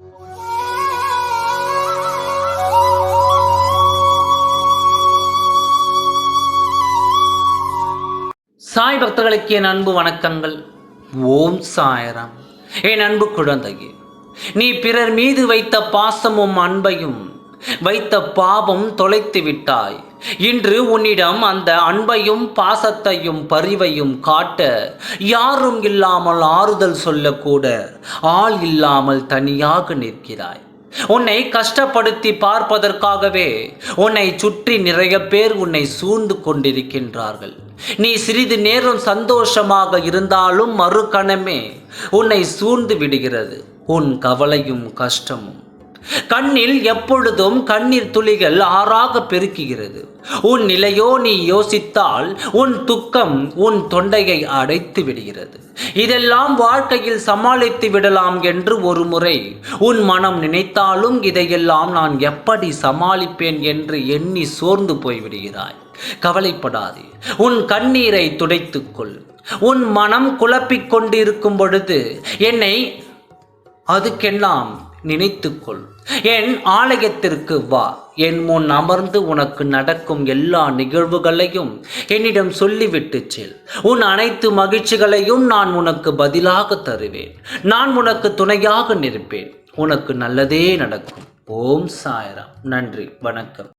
சாய் பக்தர்களுக்கு என் அன்பு வணக்கங்கள். ஓம் சாய்ராம். என் அன்பு குழந்தையே, நீ பிறர் மீது வைத்த பாசமும் அன்பையும் வைத்த பாவம் தொலைத்து விட்டாய். இன்று உன்னிடம் அந்த அன்பையும் பாசத்தையும் பரிவையும் காட்ட யாரும் இல்லாமல் ஆறுதல் சொல்லக்கூட ஆள் இல்லாமல் தனியாக நிற்கிறாய். உன்னை கஷ்டப்படுத்தி பார்ப்பதற்காகவே உன்னை சுற்றி நிறைய பேர் உன்னை சூழ்ந்து கொண்டிருக்கின்றார்கள். நீ சிறிது நேரம் சந்தோஷமாக இருந்தாலும் மறுகணமே உன்னை சூழ்ந்து விடுகிறது உன் கவலையும் கஷ்டமும். கண்ணில் எப்பொழுதும் கண்ணீர் துளிகள் ஆறாக பெருக்குகிறது. உன் நிலையோ நீ யோசித்தால் உன் துக்கம் உன் தொண்டையை அடைத்து விடுகிறது. இதெல்லாம் வாழ்க்கையில் சமாளித்து விடலாம் என்று ஒரு முறை உன் மனம் நினைத்தாலும் இதையெல்லாம் நான் எப்படி சமாளிப்பேன் என்று எண்ணி சோர்ந்து போய்விடுகிறாய். கவலைப்படாதே, உன் கண்ணீரை துடைத்துக்கொள். உன் மனம் குழப்பிக் கொண்டிருக்கும் பொழுது என்னை அதுக்கெல்லாம் நினைத்துக்கொள். என் ஆலயத்திற்கு வா. என் முன் அமர்ந்து உனக்கு நடக்கும் எல்லா நிகழ்வுகளையும் என்னிடம் சொல்லிவிட்டு செல். உன் அனைத்து மகிழ்ச்சிகளையும் நான் உனக்கு பதிலாக தருவேன். நான் உனக்கு துணையாக நிற்பேன். உனக்கு நல்லதே நடக்கும். ஓம் சாய்ராம். நன்றி, வணக்கம்.